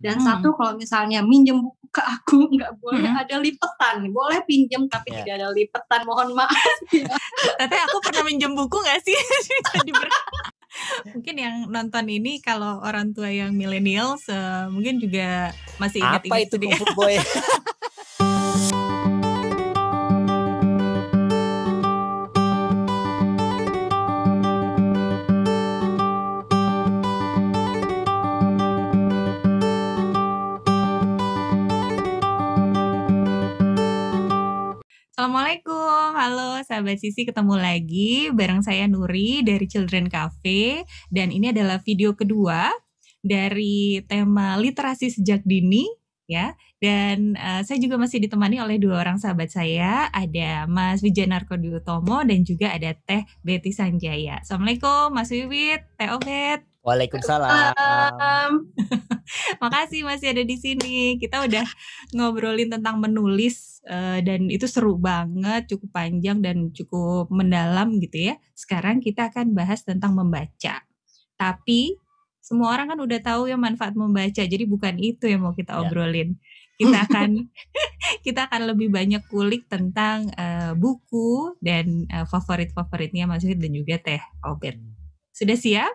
Dan satu, kalau misalnya minjem buku ke aku nggak boleh ada lipetan. Boleh pinjem tapi tidak ada lipetan, mohon maaf ya. Tapi aku pernah minjem buku nggak sih? Mungkin yang nonton ini kalau orang tua yang milenial mungkin juga masih ingat-ingat. Apa itu Kung Fu Boy? Assalamualaikum, halo sahabat Sisi, ketemu lagi bareng saya Nuri dari Children Cafe. Dan ini adalah video kedua dari tema literasi sejak dini ya. Dan saya juga masih ditemani oleh dua orang sahabat saya, ada Mas Wijanarko Dwi Utomo dan juga ada Teh Betty Sanjaya. Assalamualaikum Mas Wiwit, Teh Obet. Waalaikumsalam. Makasih masih ada di sini. Kita udah ngobrolin tentang menulis dan itu seru banget, cukup panjang dan cukup mendalam gitu ya. Sekarang kita akan bahas tentang membaca. Tapi semua orang kan udah tahu ya manfaat membaca. Jadi bukan itu yang mau kita obrolin. Kita akan lebih banyak kulik tentang buku dan favorit-favoritnya Mas Wid dan juga Teh Obet. Sudah siap?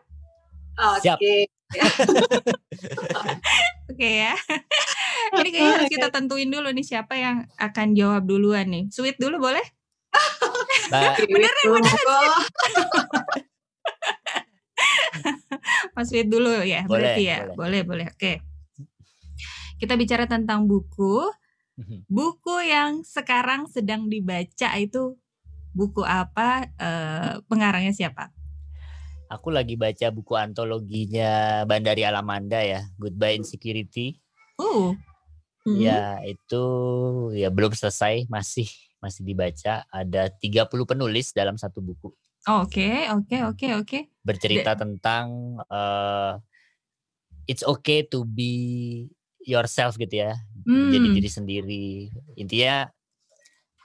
Oke. Oke ya. Ini kayaknya harus kita tentuin dulu nih siapa yang akan jawab duluan nih. Sweet dulu boleh? Bener. Mas Sweet dulu ya, berarti ya. Boleh. Oke. Kita bicara tentang buku. Buku yang sekarang sedang dibaca itu buku apa? Pengarangnya siapa? Aku lagi baca buku antologinya Bandari Alamanda ya, Goodbye Insecurity. Ya itu ya belum selesai, masih dibaca. Ada 30 penulis dalam satu buku. Oke. Bercerita tentang it's okay to be yourself gitu ya. Jadi diri sendiri. Intinya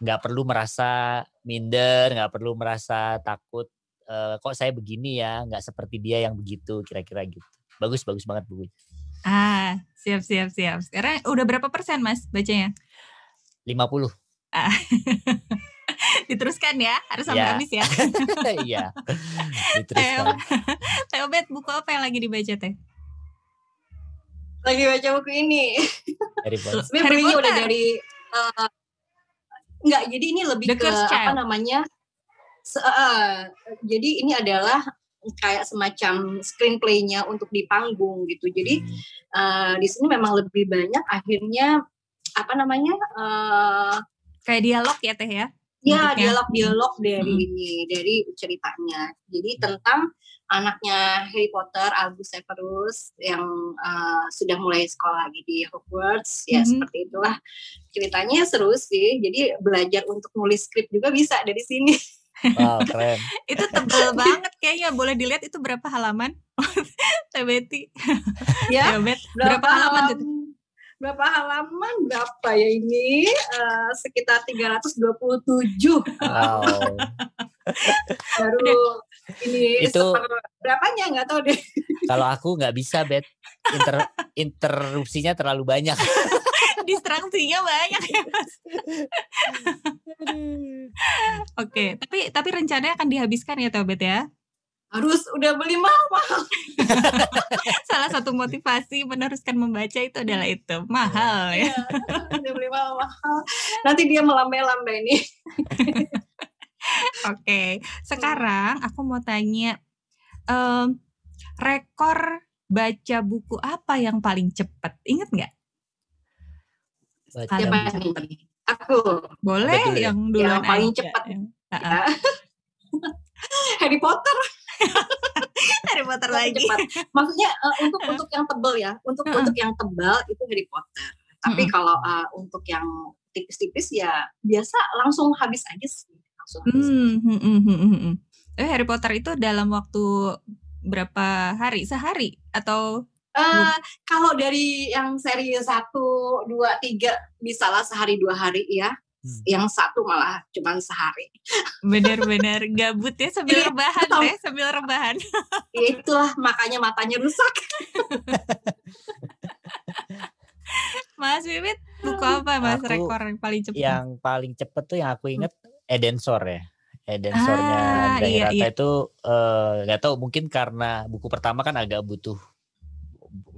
nggak perlu merasa minder, nggak perlu merasa takut. Kok saya begini ya, nggak seperti dia yang begitu, kira-kira gitu. Bagus banget bukunya. Siap. Sekarang udah berapa persen Mas bacanya? 50. Diteruskan ya, harus sampai habis ya. Iya, diteruskan. Teh Obet, buku apa yang lagi dibaca Teh? Lagi baca buku ini. Harry Potter. Sebenarnya belinya udah dari enggak, jadi ini lebih ke apa namanya? Jadi ini adalah kayak semacam screenplay-nya untuk di panggung gitu. Jadi di sini memang lebih banyak akhirnya apa namanya kayak dialog ya Teh ya? Ya, dialog dari ceritanya. Jadi tentang anaknya Harry Potter, Albus Severus yang sudah mulai sekolah lagi di Hogwarts, ya seperti itulah ceritanya. Seru sih. Jadi belajar untuk nulis skrip juga bisa dari sini. Wow, keren. Itu tebel banget kayaknya. Boleh dilihat itu berapa halaman? Teh Betty. Ya, berapa halaman itu? Berapa halaman? Berapa ya ini? Sekitar 327. Wow. Baru ini itu berapanya nggak tahu deh. Kalau aku nggak bisa, Bet. Interupsinya terlalu banyak. Distraksinya banyak ya Mas. Oke, tapi rencananya akan dihabiskan ya Teh Obet ya? Harus, udah beli mahal. Salah satu motivasi meneruskan membaca itu adalah itu mahal ya. Udah beli mahal. Nanti dia melambai-lambai nih. Oke, sekarang aku mau tanya rekor baca buku apa yang paling cepat? Ingat nggak? Siapa nih? Aku. Boleh yang duluan yang paling cepat. Ya. Harry Potter. Harry Potter lagi. Cepat. Maksudnya untuk yang tebal ya, untuk yang tebal itu Harry Potter. Tapi kalau untuk yang tipis-tipis ya biasa langsung habis aja sih. Harry Potter itu dalam waktu berapa hari? Sehari atau? Kalau dari yang seri 1, 2, 3 bisalah sehari 2 hari ya. Yang satu malah cuma sehari. Benar-benar gabut ya sambil rebahan deh, sambil rebahan. Ya itulah makanya matanya rusak. Mas Wiwit, buku apa Mas Aku rekor yang paling cepat? yang paling cepet tuh yang aku inget Edensor ya. Edensornya Andra iya, Hirata iya. itu nggak tahu, mungkin karena buku pertama kan agak butuh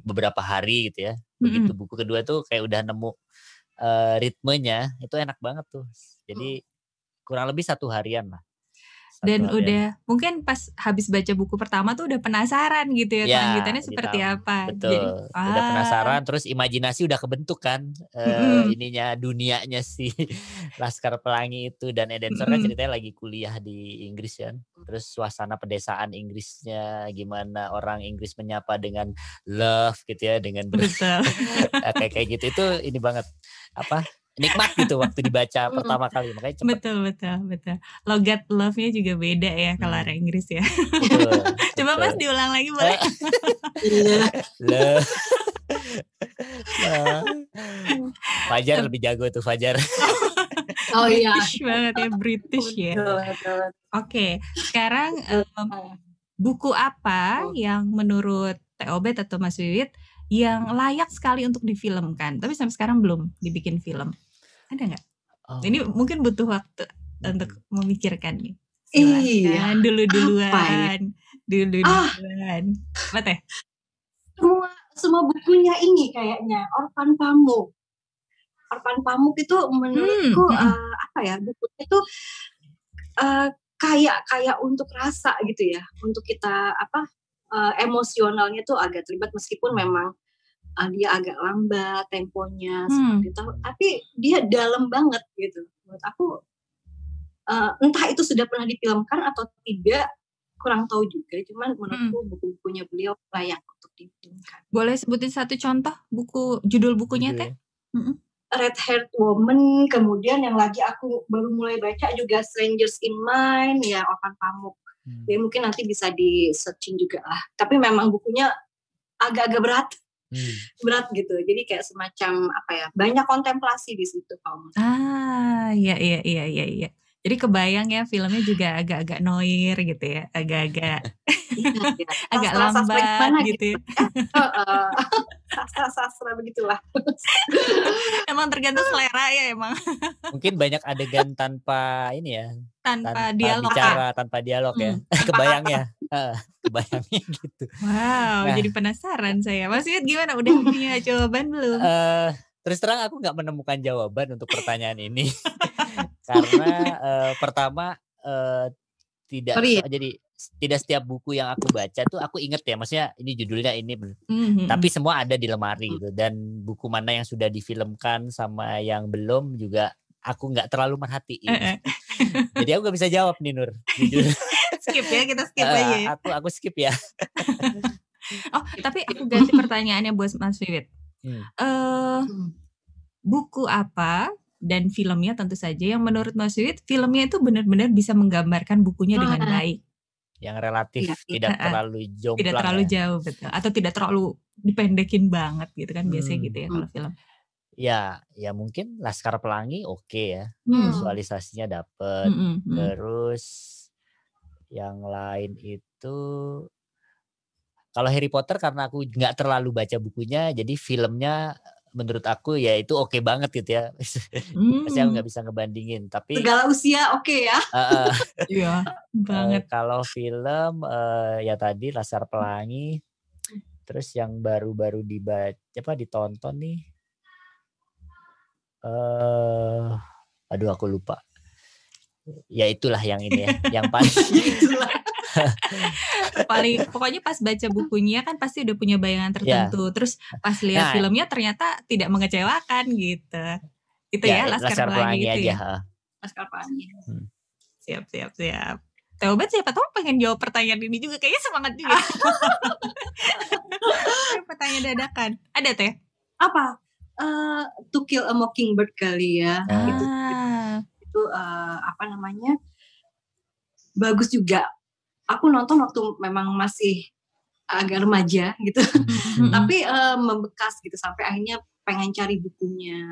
beberapa hari gitu ya. Begitu buku kedua tuh kayak udah nemu ritmenya, itu enak banget tuh. Jadi kurang lebih 1 harian lah. Dan udah mungkin pas habis baca buku pertama tuh udah penasaran gitu ya, kelanjutannya seperti apa. Betul. Jadi, udah penasaran, terus imajinasi udah kebentuk kan ininya, dunianya si Laskar Pelangi itu. Dan Edensor kan ceritanya lagi kuliah di Inggris kan. Terus suasana pedesaan Inggrisnya gimana, orang Inggris menyapa dengan love gitu ya, dengan kayak gitu. Itu ini banget nikmat gitu waktu dibaca pertama kali, makanya cepat. Betul. Logat love-nya juga beda ya kalau orang Inggris ya. Betul. Coba Mas diulang lagi boleh? Love. Fajar lebih jago tuh, Fajar. Oh iya. British banget ya, British ya. Oke, sekarang buku apa yang menurut Teh Obet atau Mas Wiwit yang layak sekali untuk difilmkan, tapi sampai sekarang belum dibikin film? Ada nggak? Ini mungkin butuh waktu untuk memikirkan nih. Silakan duluan. Apa Teh? Semua bukunya ini kayaknya Orphan Pamuk. Orphan Pamuk itu menurutku bukunya itu kayak untuk rasa gitu ya, untuk kita emosionalnya tuh agak terlibat, meskipun memang dia agak lambat temponya seperti itu, tapi dia dalam banget gitu. Menurut aku entah itu sudah pernah difilmkan atau tidak, kurang tahu juga. Cuman menurutku buku-bukunya beliau layak untuk difilmkan. Boleh sebutin satu contoh judul bukunya Teh? Red Haired Woman, kemudian yang lagi aku baru mulai baca juga Strangers in Mind ya, Orphan Pamuk. Jadi mungkin nanti bisa di searching juga lah. Tapi memang bukunya agak-agak berat gitu. Jadi kayak semacam banyak kontemplasi di situ kamu. Iya. Jadi kebayang ya, filmnya juga agak-agak noir gitu ya, agak-agak agak lambat gitu ya. Sastra begitulah. Emang tergantung selera ya emang. Mungkin banyak adegan tanpa ini ya, tanpa dialog, tanpa dialog ya. Kebayangnya gitu. Wow, jadi penasaran saya. Mas Wiwit gimana? Udah punya jawaban belum? Terus terang aku nggak menemukan jawaban untuk pertanyaan ini. Karena pertama tidak setiap buku yang aku baca tuh aku inget ya, maksudnya ini judulnya ini, tapi semua ada di lemari gitu. Dan buku mana yang sudah difilmkan sama yang belum juga aku nggak terlalu merhatiin. Jadi aku nggak bisa jawab nih, Nur. Skip ya, kita skip aja ya. Aku skip ya. Tapi aku ganti pertanyaannya buat Mas Wiwit. Buku apa dan filmnya tentu saja yang menurut Mas Wiwit filmnya itu benar-benar bisa menggambarkan bukunya dengan baik, yang relatif tidak terlalu jomplang, tidak terlalu jauh, betul, atau tidak terlalu dipendekin banget gitu kan, biasanya gitu ya kalau film. Ya mungkin Laskar Pelangi oke ya, visualisasinya dapet. Terus yang lain itu kalau Harry Potter karena aku nggak terlalu baca bukunya, jadi filmnya menurut aku ya itu oke banget gitu ya. Pasti aku nggak bisa ngebandingin. Tapi segala usia oke ya. Iya banget. Kalau film ya tadi Laskar Pelangi. Terus yang baru-baru ditonton nih. Aduh aku lupa. Ya itulah yang ini ya, yang pokoknya pas baca bukunya kan pasti udah punya bayangan tertentu. Terus pas lihat filmnya ternyata tidak mengecewakan gitu. Itu ya Laskar Pelangi itu aja. Ya. Laskar Pelangi. Siap. Teh Obet siapa tahu pengen jawab pertanyaan ini juga, kayaknya semangat juga. Pertanyaan dadakan. Ada Teh? Apa? To Kill a Mockingbird kali ya. Itu bagus juga. Aku nonton waktu memang masih agak remaja gitu, tapi membekas gitu sampai akhirnya pengen cari bukunya.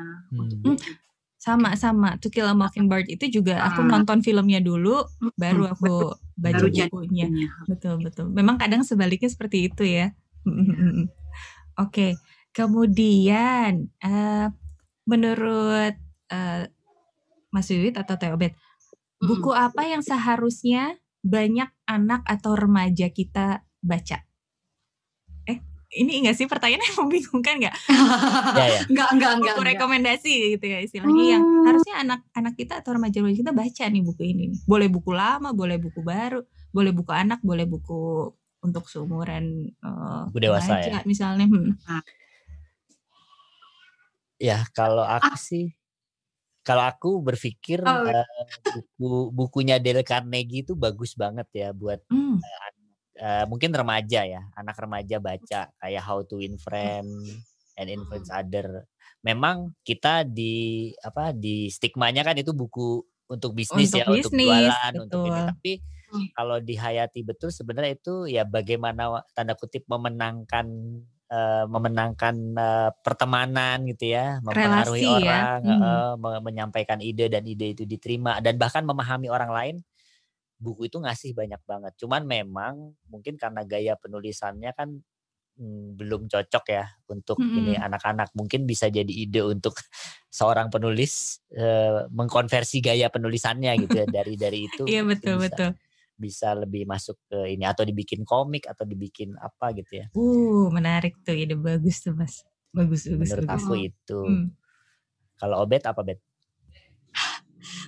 Sama To Kill a Mockingbird itu juga aku nonton filmnya dulu, baru aku baca bukunya. Betul. Memang kadang sebaliknya seperti itu ya. Oke. Kemudian menurut Mas Wiwit atau Teh Obed, buku apa yang seharusnya banyak anak atau remaja kita baca? Ini enggak sih pertanyaannya membingungkan nggak? Enggak. Buku rekomendasi gitu ya istilahnya yang harusnya anak-anak kita atau remaja kita baca nih buku ini nih. Boleh buku lama, boleh buku baru, boleh buku anak, boleh buku untuk seumuran buku dewasa remaja, ya misalnya. Ya kalau aku berpikir bukunya Dale Carnegie itu bagus banget ya buat mungkin remaja ya, anak remaja baca kayak How to Win Friends and Influence Other. Memang kita di stigmanya kan itu buku untuk bisnis untuk jualan, betul. Untuk ini. Tapi kalau dihayati betul sebenarnya itu ya bagaimana tanda kutip memenangkan pertemanan gitu ya, mempengaruhi orang, menyampaikan ide dan ide itu diterima dan bahkan memahami orang lain. Buku itu ngasih banyak banget. Cuman memang mungkin karena gaya penulisannya kan belum cocok ya untuk ini anak-anak. Mungkin bisa jadi ide untuk seorang penulis mengkonversi gaya penulisannya gitu ya dari itu. Iya betul. Bisa lebih masuk ke ini atau dibikin komik atau dibikin apa gitu ya. Menarik tuh, ide bagus tuh Mas. Bagus. Menurut aku itu. Kalau Obed apa Bet?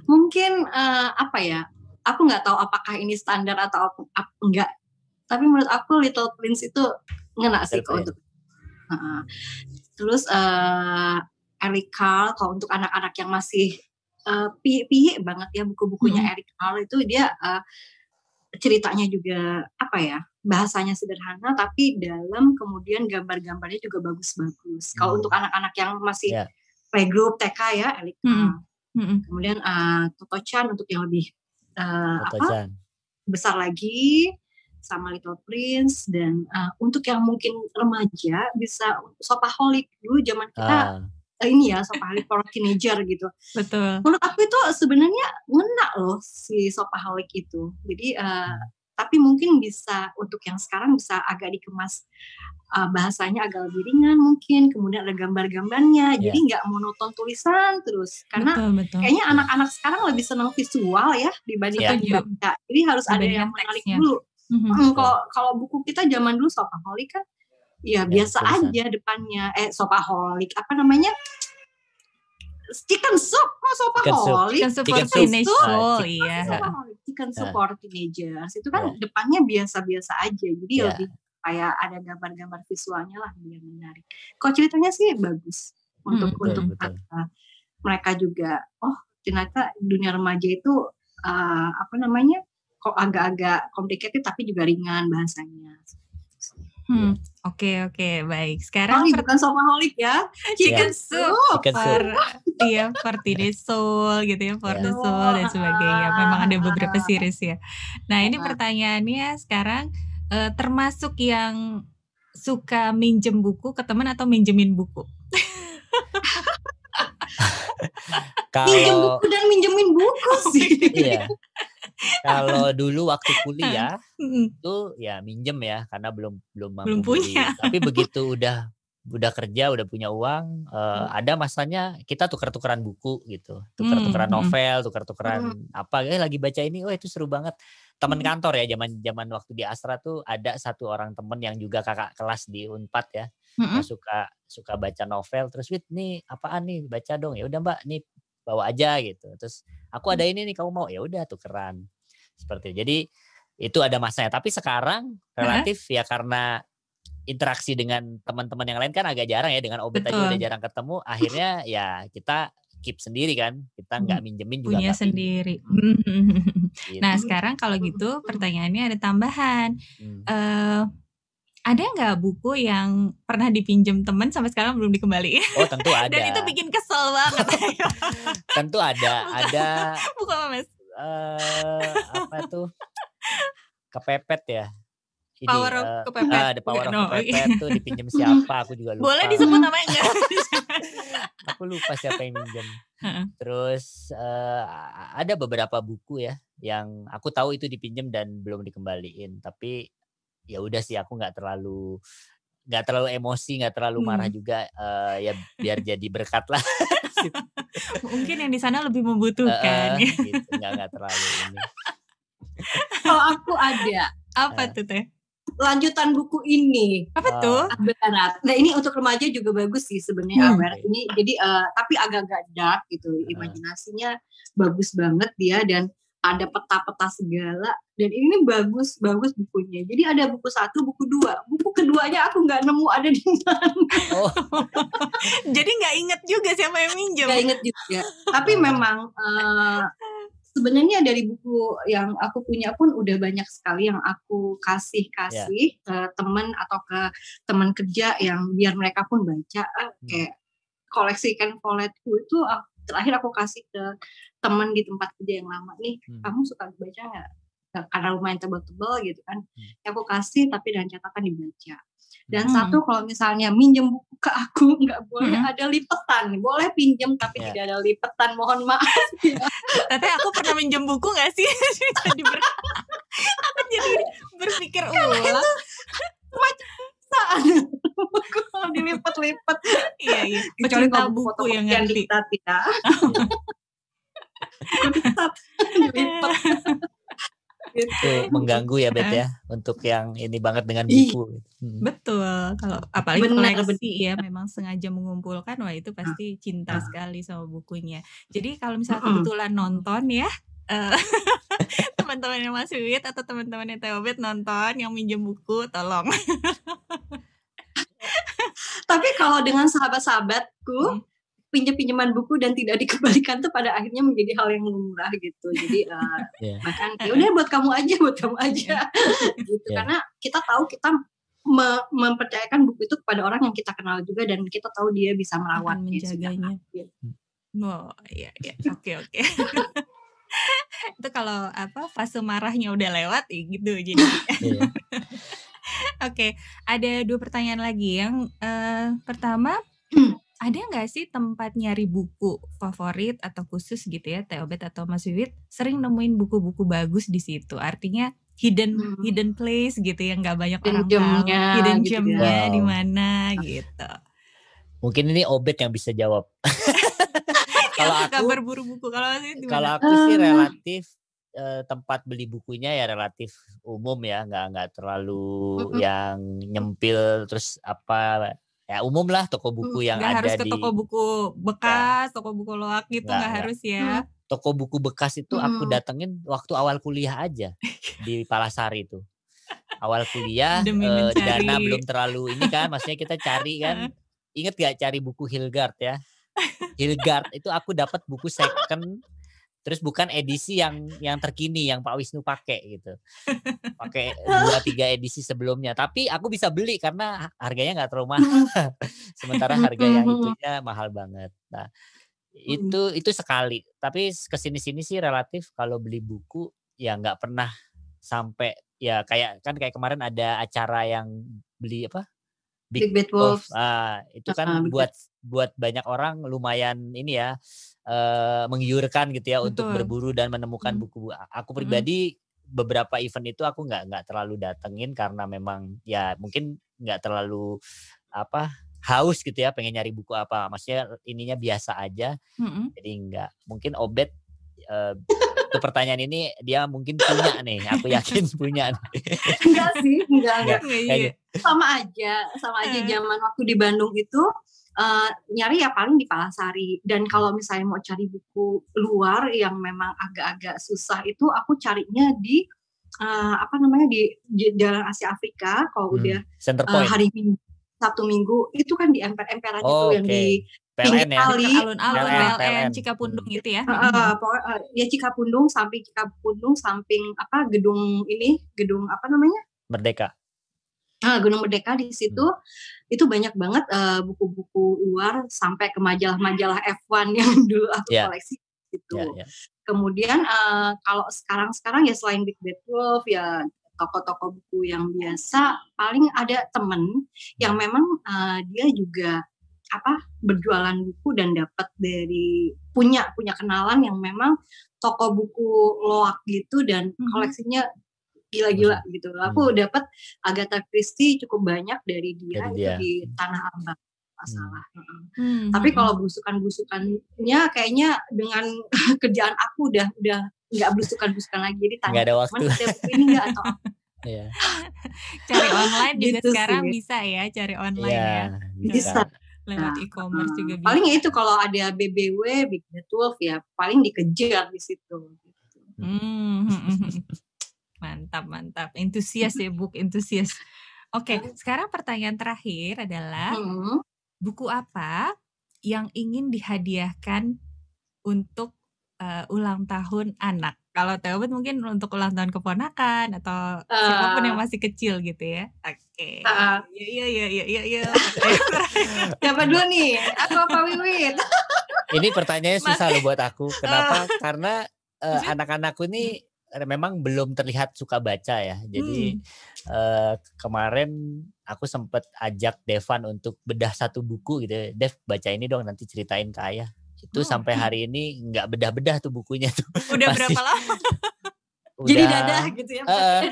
Mungkin apa ya? Aku nggak tahu apakah ini standar atau enggak. Tapi menurut aku Little Prince itu ngena sih kalau untuk. Terus Eric Carle kalau untuk anak-anak yang masih piye banget ya buku-bukunya Eric Carle itu dia ceritanya juga apa ya, bahasanya sederhana tapi dalam kemudian gambar-gambarnya juga bagus-bagus. Kalau untuk anak-anak yang masih playgroup TK ya Eric Carle. Kemudian Toto Chan untuk yang lebih besar lagi sama Little Prince dan untuk yang mungkin remaja bisa Shopaholic dulu zaman kita ini ya Shopaholic for teenager gitu. Betul. Menurut aku itu sebenarnya ngena loh si Shopaholic itu. Jadi tapi mungkin bisa untuk yang sekarang bisa agak dikemas bahasanya agak lebih ringan mungkin, kemudian ada gambar-gambarnya, jadi nggak monoton tulisan terus. Karena betul. kayaknya anak-anak sekarang lebih senang visual ya dibandingkan baca. Jadi harus ada yang menarik dulu. Kalau buku kita zaman dulu Shopaholic kan, ya biasa aja depannya. Shopaholic apa namanya? Chicken soup kok Shopaholic? Chicken soup, iya. Chicken soup for teenagers itu kan depannya biasa-biasa aja, jadi lebih kayak ada gambar-gambar visualnya lah yang menarik. Kok ceritanya sih bagus untuk mereka juga. Oh ternyata dunia remaja itu kok agak-agak complicated tapi juga ringan bahasanya. Oke, baik. Sekarang bukan Shopaholic ya, Chicken soup. Iya, for teenage soul gitu ya, for the soul dan sebagainya. Memang ada beberapa series ya. Nah ini pertanyaannya sekarang. Termasuk yang suka minjem buku ke teman atau minjemin buku? Minjem buku dan minjemin buku sih. Iya. Kalau dulu waktu kuliah itu ya minjem ya karena belum punya. Tapi begitu udah kerja, udah punya uang, ada masanya kita tukar-tukaran buku gitu, tukar-tukaran novel, tukar-tukaran apa, lagi baca ini, itu seru banget. Teman kantor ya, zaman waktu di Astra tuh ada satu orang temen yang juga kakak kelas di Unpad ya, yang suka baca novel, terus Wit nih apaan nih, baca dong. Ya udah Mbak, nih bawa aja gitu. Terus aku ada ini nih, kamu mau? Ya udah tukeran. Seperti itu. Jadi itu ada masanya. Tapi sekarang relatif ya karena interaksi dengan teman-teman yang lain kan agak jarang ya, dengan Obed aja udah jarang ketemu. Akhirnya ya kita keep sendiri kan, kita nggak minjemin juga punya sendiri. Gitu. Nah sekarang kalau gitu pertanyaannya ada tambahan. Ada nggak buku yang pernah dipinjam teman sampai sekarang belum dikembaliin? Oh tentu ada. Dan itu bikin kesel banget. Tentu ada. Buku apa Mas? Apa tuh? Kepepet ya. Ini, Power of Kepepet. The Power of Kepepet tuh dipinjam siapa? Aku juga lupa. Boleh disebut namanya enggak? Aku lupa siapa yang minjem. Terus ada beberapa buku ya yang aku tahu itu dipinjam dan belum dikembaliin. Tapi ya udah sih, aku nggak nggak terlalu emosi, nggak terlalu marah juga, ya biar jadi berkat lah. Mungkin yang di sana lebih membutuhkan. Gitu, nggak terlalu ini. Kalau aku ada. Apa tuh Teh? Lanjutan buku ini. Apa tuh? Barat. Nah ini untuk remaja juga bagus sih sebenarnya Barat ini. Jadi tapi agak-agak dark gitu. Imajinasinya bagus banget dia dan ada peta-peta segala. Dan ini bagus bukunya. Jadi ada buku 1, buku 2. Buku keduanya aku nggak nemu ada di mana. Oh. Jadi nggak inget juga siapa yang minjem. Nggak inget juga. Tapi memang sebenarnya dari buku yang aku punya pun udah banyak sekali yang aku kasih ke teman atau ke teman kerja yang biar mereka pun baca. Kayak koleksi Ken Follettku itu terakhir aku kasih ke teman di tempat kerja yang lama nih. Kamu suka baca nggak? Karena lumayan tebal-tebal gitu kan. Aku kasih tapi dengan catatan dibaca. Dan satu, kalau misalnya minjem buku ke aku nggak boleh ada lipetan. Boleh pinjem tapi tidak ada lipetan, mohon maaf ya. Tapi aku pernah minjem buku nggak sih? Aku jadi berpikir ulang. Macam buku kalau dilipat-lipat. Iya. Kecuali Pecinta kalau buku yang ngerti. Diktat ya. Diktat, dilipat. Itu mengganggu ya Bet ya, untuk yang ini banget dengan buku. Betul, kalau apalagi koleksi ya memang sengaja mengumpulkan, wah itu pasti cinta sekali sama bukunya. Jadi kalau misalnya kebetulan nonton ya, teman-temannya Mas Wiwit atau teman-temannya Theobet nonton yang minjem buku, tolong. Tapi kalau dengan sahabat-sahabatku pinjaman buku dan tidak dikembalikan tuh pada akhirnya menjadi hal yang lumrah gitu. Jadi bahkan ya udah buat kamu aja gitu. Karena kita tahu kita mempercayakan buku itu kepada orang yang kita kenal juga dan kita tahu dia bisa merawat menjaganya. Oh iya. Oke. Itu kalau fase marahnya udah lewat gitu jadi. Oke, ada 2 pertanyaan lagi. Yang pertama, ada nggak sih tempat nyari buku favorit atau khusus gitu ya, Theobet atau Mas Wiwit sering nemuin buku-buku bagus di situ? Artinya hidden place gitu yang nggak banyak orang tahu. Hidden gemnya di mana gitu. Mungkin ini Obet yang bisa jawab. Kalau aku berburu buku, kalau aku sih relatif tempat beli bukunya ya relatif umum ya, nggak terlalu yang nyempil terus ya umum lah, toko buku yang ada di. Nggak harus ke toko buku bekas, toko buku loak gitu, nggak harus ya. Toko buku bekas itu aku datengin waktu awal kuliah aja di Palasari itu. Awal kuliah, dana belum terlalu ini kan, maksudnya kita cari kan. Ingat gak cari buku Hilgard ya? Hilgard itu aku dapat buku second. Terus bukan edisi yang terkini yang Pak Wisnu pakai gitu. Pakai 2-3 edisi sebelumnya. Tapi aku bisa beli karena harganya nggak terlalu mahal. Sementara harga yang itunya mahal banget. Nah, itu sekali. Tapi kesini-sini sih relatif kalau beli buku ya nggak pernah sampai ya kayak kemarin ada acara yang beli Big Bad Wolf. Itu kan buat banyak orang lumayan ini ya. Menggiurkan gitu ya. Betul. Untuk berburu dan menemukan buku. Aku pribadi beberapa event itu aku nggak terlalu datengin karena memang ya mungkin nggak terlalu haus gitu ya pengen nyari buku apa, maksudnya ininya biasa aja. Jadi nggak, mungkin Obet itu pertanyaan ini dia mungkin punya nih, aku yakin punya nih. Enggak sih, enggak. Sama aja zaman waktu di Bandung itu nyari ya paling di Palasari. Dan kalau misalnya mau cari buku luar yang memang agak-agak susah itu aku carinya di di Jalan Asia Afrika. Kalau udah hari Minggu, Sabtu Minggu itu kan di emper-emperan itu yang di PLN ya, alun-alun PLN Cikapundung gitu ya. Ya Cikapundung samping gedung apa namanya? Merdeka. Gedung Merdeka di situ itu banyak banget buku-buku luar sampai ke majalah-majalah F1 yang dulu aku koleksi gitu. Kemudian kalau sekarang ya selain Big Bad Wolf ya toko-toko buku yang biasa, paling ada temen yang memang dia juga berjualan buku dan dapat dari punya kenalan yang memang toko buku loak gitu dan koleksinya gila-gila gitu. Aku dapat Agatha Christie cukup banyak dari dia itu di Tanah Abang masalah. Tapi kalau busukan-busukannya kayaknya dengan kerjaan aku udah nggak busukan-busukan lagi, jadi tanya nggak ada waktu. Mas ada buku ini nggak atau apa? Cari online juga Gitu sekarang sih. bisa ya, cari online ya. Bisa. Lewat e-commerce juga bisa. Paling itu kalau ada BBW, Big Bad Wolf ya paling dikejar di situ. Mantap. Entusias ya, book entusias. Oke, sekarang pertanyaan terakhir adalah buku apa yang ingin dihadiahkan untuk ulang tahun anak? Kalau Theobald mungkin untuk ulang tahun keponakan atau siapapun yang masih kecil gitu ya. Oke. Iya. Siapa dulu nih? Aku apa Wiwit? Ini pertanyaannya susah loh buat aku. Kenapa? Karena anak-anakku ini memang belum terlihat suka baca ya. Jadi kemarin aku sempat ajak Devan untuk bedah satu buku gitu. Dev, baca ini dong, nanti ceritain ke ayah. Itu sampai hari ini nggak bedah-bedah tuh bukunya tuh. Udah berapa lama? Jadi dadah gitu ya.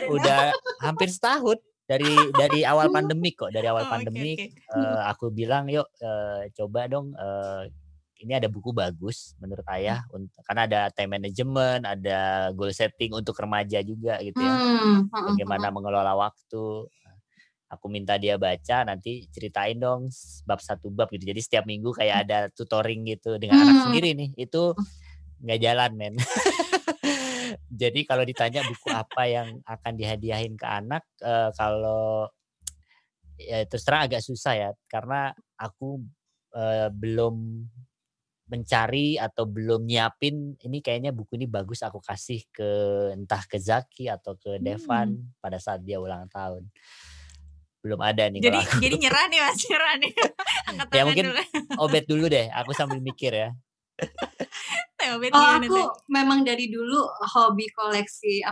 Udah hampir setahun dari awal pandemik kok. Dari awal pandemik aku bilang yuk coba dong, ini ada buku bagus menurut ayah, karena ada time management, ada goal setting untuk remaja juga gitu ya. Bagaimana mengelola waktu. Aku minta dia baca, nanti ceritain dong bab satu bab gitu. Jadi setiap minggu kayak ada tutoring gitu dengan anak sendiri nih. Itu nggak jalan, men. Jadi kalau ditanya buku apa yang akan dihadiahin ke anak, kalau ya terus terang agak susah ya, karena aku belum mencari atau belum nyiapin ini kayaknya buku ini bagus aku kasih ke entah ke Zaki atau ke Devan pada saat dia ulang tahun. Belum ada nih. Jadi nyerah nih Mas, nyerah nih. Ya mungkin Obet dulu deh, aku sambil mikir ya. Aku memang dari dulu hobi koleksi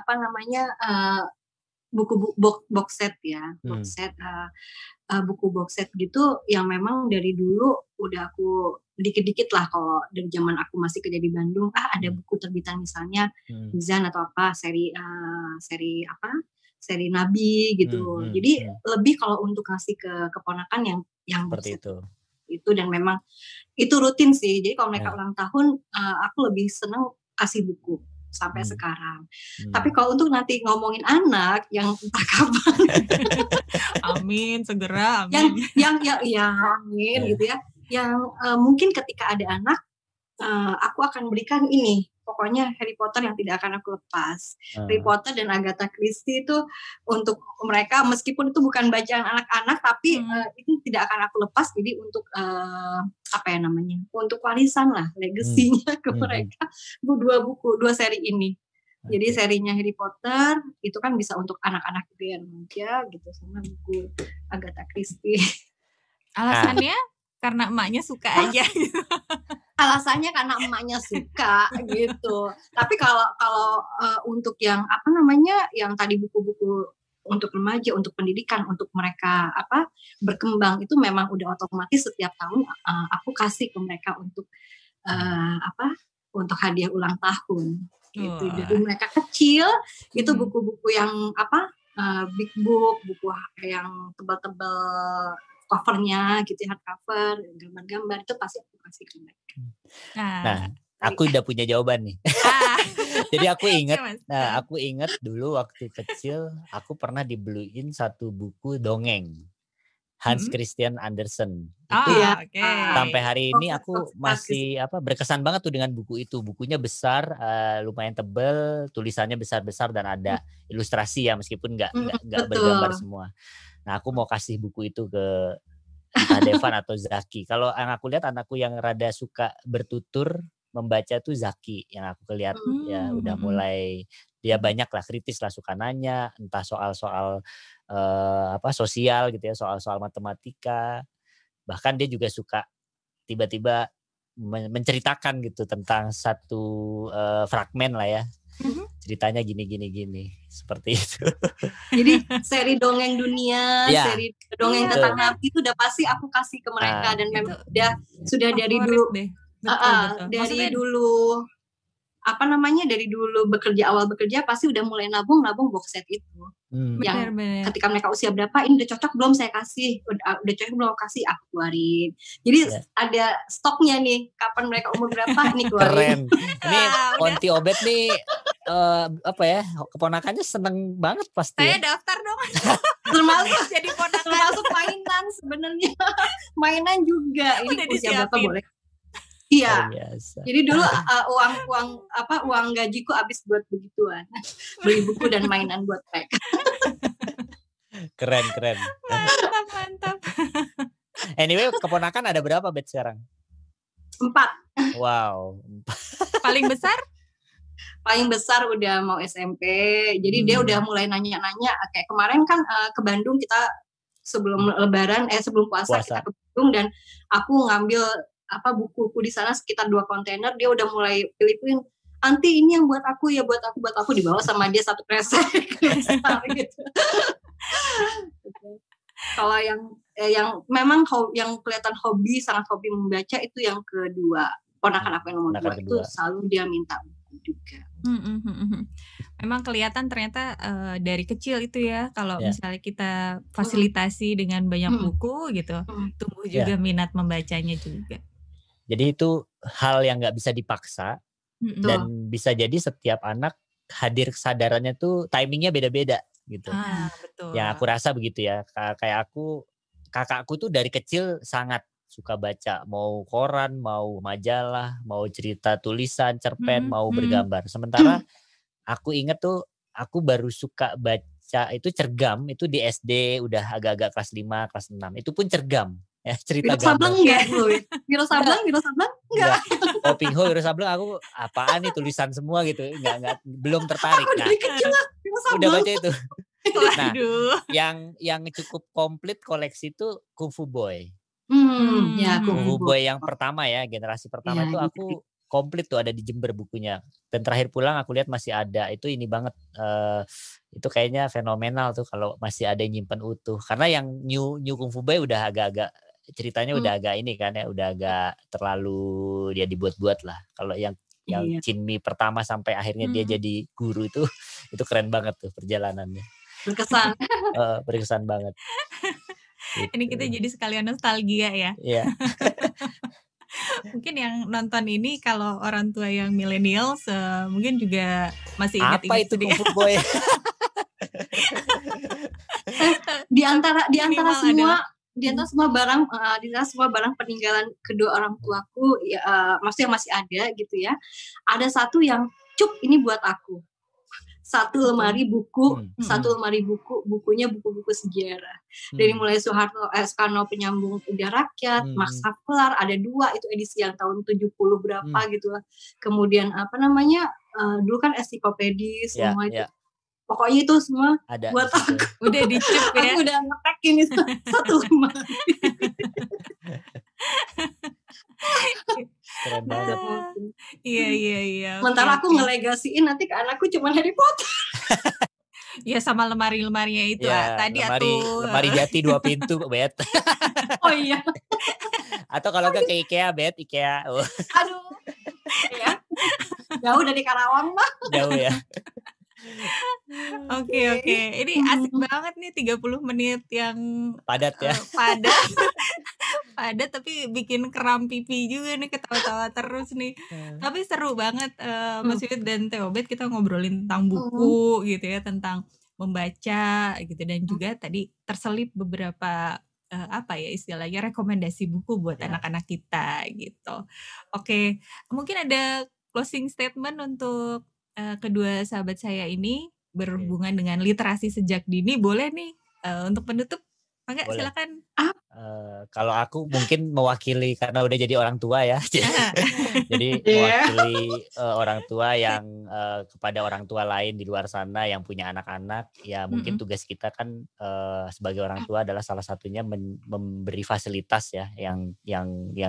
buku box set ya, buku box set gitu yang memang dari dulu udah aku dikit-dikit lah kalau dari zaman aku masih kerja di Bandung, ada buku terbitan misalnya Mizan atau apa seri Nabi gitu. Jadi lebih kalau untuk ngasih ke keponakan yang seperti itu dan memang itu rutin sih. Jadi kalau mereka ulang tahun aku lebih senang kasih buku sampai sekarang. Tapi kalau untuk nanti ngomongin anak yang entah kapan amin segera amin. Amin gitu ya. Yang mungkin ketika ada anak aku akan berikan ini. Pokoknya Harry Potter yang tidak akan aku lepas. Harry Potter dan Agatha Christie itu untuk mereka, meskipun itu bukan bacaan anak-anak, tapi itu tidak akan aku lepas. Jadi untuk untuk warisan lah, legasinya ke mereka. Dua seri ini. Jadi serinya Harry Potter itu kan bisa untuk anak-anak gitu ya, remaja gitu, sama buku Agatha Christie. Alasannya? Karena emaknya suka aja gitu. Alasannya karena emaknya suka gitu. Tapi kalau untuk yang yang tadi buku-buku untuk remaja, untuk pendidikan, untuk mereka berkembang, itu memang udah otomatis setiap tahun aku kasih ke mereka untuk untuk hadiah ulang tahun gitu. Jadi mereka kecil itu buku-buku yang big book, buku yang tebal-tebal covernya gitu, hardcover, gambar-gambar, itu pasti aku kasih ke mereka. Nah, aku udah punya jawaban nih. Jadi aku ingat dulu waktu kecil aku pernah dibeliin satu buku dongeng Hans Christian Andersen. Itu sampai hari ini aku masih berkesan banget tuh dengan buku itu. Bukunya besar, lumayan tebal, tulisannya besar-besar dan ada ilustrasi ya, meskipun nggak bergambar semua. Nah, aku mau kasih buku itu ke entah Devan atau Zaki. Kalau yang aku lihat anakku yang rada suka bertutur membaca tuh Zaki, yang aku lihat ya udah mulai dia banyak lah kritis lah, suka nanya entah soal-soal sosial gitu ya, soal-soal matematika. Bahkan dia juga suka tiba-tiba menceritakan gitu tentang satu fragmen lah ya. Ceritanya gini seperti itu. Jadi seri dongeng dunia, seri dongeng tentang Nabi itu udah pasti aku kasih ke mereka dan memang sudah dari dulu. Betul. Dari dulu dari dulu awal bekerja pasti udah mulai nabung box set itu. Yang Benar. ketika mereka usia berapa, ini udah cocok belum saya kasih, udah cocok belum kasih, aku keluarin. Jadi ada stoknya nih, kapan mereka umur berapa nih keluarin. Keren. Ini Onti Obet nih keponakannya seneng banget pasti. Saya daftar dong. Termasuk jadi ponakan, termasuk mainan sebenarnya. Mainan juga. Ini usia berapa boleh. Iya. Jadi dulu uang gajiku habis buat begituan. Beli buku dan mainan buat mereka. Keren. Mantap. Anyway, keponakan ada berapa Bet sekarang? 4. Wow. Paling besar? Paling besar udah mau SMP. Jadi dia udah mulai nanya-nanya. Kayak kemarin kan ke Bandung kita sebelum Lebaran, sebelum puasa kita ke Bandung, dan aku ngambil buku-buku di sana sekitar 2 kontainer. Dia udah mulai pilih-pilih, "Anti, ini yang buat aku ya, buat aku dibawa sama dia satu kresek." Gitu. Kalau yang memang yang kelihatan sangat hobi membaca itu yang kedua. Ponakan aku yang nomor 2 itu selalu dia minta buku juga. Memang kelihatan ternyata dari kecil itu ya, kalau misalnya kita fasilitasi dengan banyak buku gitu, tumbuh juga minat membacanya juga. Jadi itu hal yang nggak bisa dipaksa, dan bisa jadi setiap anak hadir kesadarannya tuh timingnya beda-beda gitu. Betul. Yang aku rasa begitu ya. Kayak kakakku tuh dari kecil sangat suka baca, mau koran, mau majalah, mau cerita tulisan, cerpen, mau bergambar. Sementara aku inget tuh aku baru suka baca itu cergam itu di SD, udah agak-agak kelas 5, kelas 6. Itu pun cergam. Ya, cerita Wiro Sableng enggak dulu ya? Wiro Sableng enggak. Pinho, Wiro Sableng aku apaan nih tulisan semua gitu. Enggak belum tertarik. Aku dari kecil lah Wiro Sableng. Udah baca itu. Nah, Waduh. yang cukup komplit koleksi itu Kung Fu Boy. Kung Fu Boy yang pertama ya, generasi pertama itu aku komplit tuh, ada di Jember bukunya. Dan terakhir pulang aku lihat masih ada. Itu ini banget, itu kayaknya fenomenal tuh kalau masih ada yang nyimpen utuh. Karena yang new Kung Fu Boy udah agak-agak ceritanya udah agak ini kan ya, udah agak terlalu dia dibuat-buat lah. Kalau yang Chin Mi pertama sampai akhirnya dia jadi guru itu keren banget tuh perjalanannya. Berkesan banget. Gitu. Ini kita jadi sekalian nostalgia ya. Iya. Mungkin yang nonton ini kalau orang tua yang millennials mungkin juga masih ingat apa itu Kung Fu Boy? Di antara semua barang peninggalan kedua orang tuaku maksudnya masih ada gitu ya. Ada satu yang ini buat aku. Satu lemari buku, bukunya buku-buku sejarah. Dari mulai Soekarno Penyambung Udah Rakyat, Max Havelaar, ada 2 itu edisi yang tahun 70 berapa gitu lah. Kemudian dulu kan ensiklopedi semua itu. Pokoknya itu semua ada buat aku. Udah dicip ya. Aku udah ngetek ini satu lemari. Keren banget. Iya. Sementara aku ngelegasiin nanti ke anakku cuma Harry Potter. Ya sama lemari-lemarinya itu tadi lemari jati 2 pintu Bet. Oh iya. Atau kalau ke IKEA Bet, IKEA. Aduh. Ya. Jauh dari Karawang mah. Jauh ya. Oke. Ini asik banget nih 30 menit yang padat ya. Padat tapi bikin kram pipi juga nih, ketawa-tawa terus nih. Tapi seru banget Mas Wit dan Theobet, kita ngobrolin tentang buku gitu ya, tentang membaca gitu, dan juga tadi terselip beberapa istilahnya rekomendasi buku buat anak-anak kita gitu. Oke, mungkin ada closing statement untuk kedua sahabat saya ini berhubungan dengan literasi sejak dini, boleh nih untuk penutup? Mangga silakan. Kalau aku mungkin mewakili karena udah jadi orang tua ya. Jadi mewakili orang tua yang kepada orang tua lain di luar sana yang punya anak-anak, ya mungkin tugas kita kan sebagai orang tua adalah salah satunya memberi fasilitas ya yang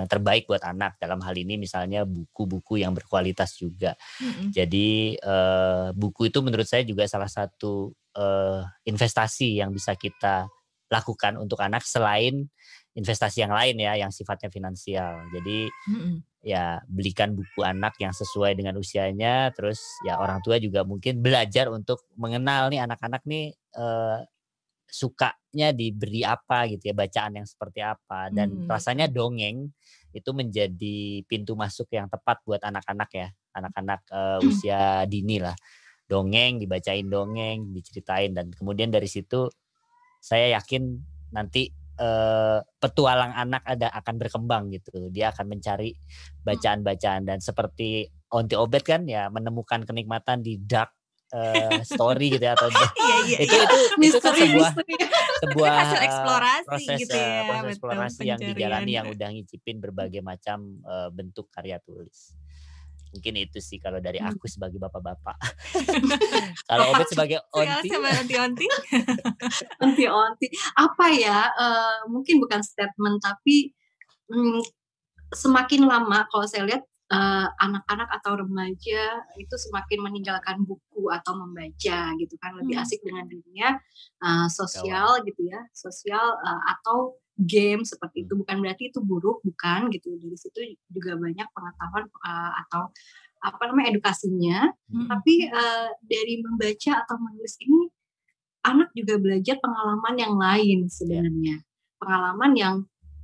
terbaik buat anak. Dalam hal ini misalnya buku-buku yang berkualitas juga. Jadi buku itu menurut saya juga salah satu investasi yang bisa kita lakukan untuk anak, selain investasi yang lain ya, yang sifatnya finansial. Jadi ya belikan buku anak yang sesuai dengan usianya, terus ya orang tua juga mungkin belajar untuk mengenal nih anak-anak nih sukanya diberi apa gitu ya, bacaan yang seperti apa. Dan rasanya dongeng itu menjadi pintu masuk yang tepat buat anak-anak ya, anak-anak usia dini lah. Dongeng, dibacain dongeng, diceritain, dan kemudian dari situ saya yakin nanti petualang anak akan berkembang gitu. Dia akan mencari bacaan-bacaan, dan seperti Onti Obet kan ya, menemukan kenikmatan di dark story gitu ya, atau itu kan sebuah hasil eksplorasi proses gitu ya, proses eksplorasi yang dijalani, yang pencarian. udah ngicipin berbagai macam bentuk karya tulis. Mungkin itu sih kalau dari aku sebagai bapak-bapak. Kalau Obet sebagai onti. Onti apa ya? Mungkin bukan statement, tapi semakin lama kalau saya lihat anak-anak atau remaja itu semakin meninggalkan buku atau membaca gitu kan, lebih asik dengan dunia sosial gitu ya, sosial atau game seperti itu. Bukan berarti itu buruk, bukan gitu. Dari situ juga banyak pengetahuan atau edukasinya. Tapi dari membaca atau menulis ini anak juga belajar pengalaman yang lain sebenarnya. Pengalaman yang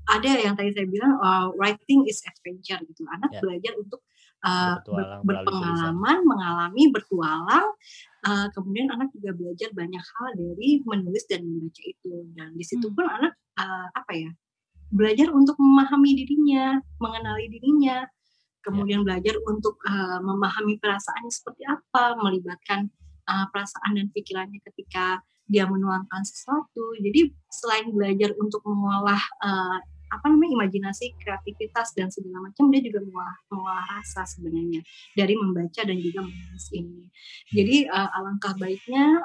ada yang tadi saya bilang writing is adventure gitu. Anak belajar untuk berpengalaman, mengalami, bertualang. Kemudian anak juga belajar banyak hal dari menulis dan membaca itu. Dan di situ pun anak belajar untuk memahami dirinya, mengenali dirinya. Kemudian belajar untuk memahami perasaannya seperti apa, melibatkan perasaan dan pikirannya ketika dia menuangkan sesuatu. Jadi selain belajar untuk mengolah imajinasi, kreativitas dan segala macam, dia juga mengolah rasa sebenarnya dari membaca dan juga menulis ini. Jadi alangkah baiknya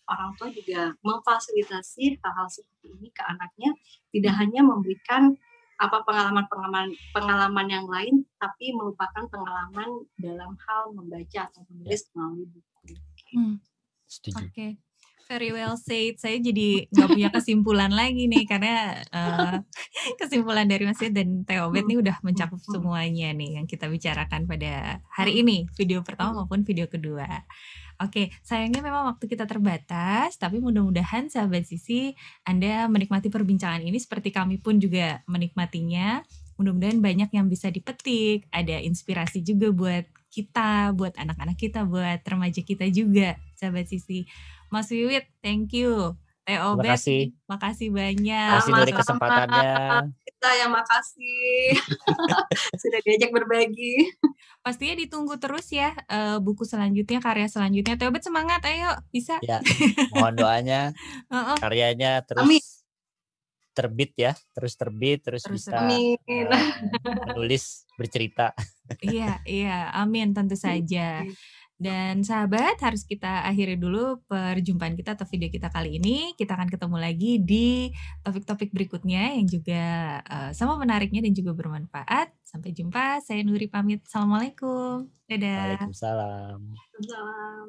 orang tua juga memfasilitasi hal-hal seperti ini ke anaknya, tidak hanya memberikan pengalaman yang lain, tapi melupakan pengalaman dalam hal membaca atau menulis melalui buku. Setuju. Oke. Very well said. Saya jadi nggak punya kesimpulan lagi nih, karena kesimpulan dari Mas Yud dan Teh Obet nih udah mencakup semuanya nih yang kita bicarakan pada hari ini, video pertama maupun video kedua. Oke, sayangnya memang waktu kita terbatas, tapi mudah-mudahan sahabat Sisi Anda menikmati perbincangan ini seperti kami pun juga menikmatinya. Mudah-mudahan banyak yang bisa dipetik, ada inspirasi juga buat kita, buat anak-anak kita, buat remaja kita juga, sahabat Sisi. Mas Wiwit, thank you. Teh Obet, makasih banyak. Makasih dari kesempatannya. Kita yang makasih sudah diajak berbagi. Pastinya ditunggu terus ya buku selanjutnya, karya selanjutnya. Teh Obet semangat, ayo bisa. Ya, mohon doanya karyanya terus terbit ya, terus bisa menulis, bercerita. Iya, amin tentu saja. Dan sahabat, harus kita akhiri dulu perjumpaan kita atau video kita kali ini. Kita akan ketemu lagi di topik-topik berikutnya yang juga sama menariknya dan juga bermanfaat. Sampai jumpa, saya Nuri pamit. Assalamualaikum. Dadah. Waalaikumsalam. Waalaikumsalam.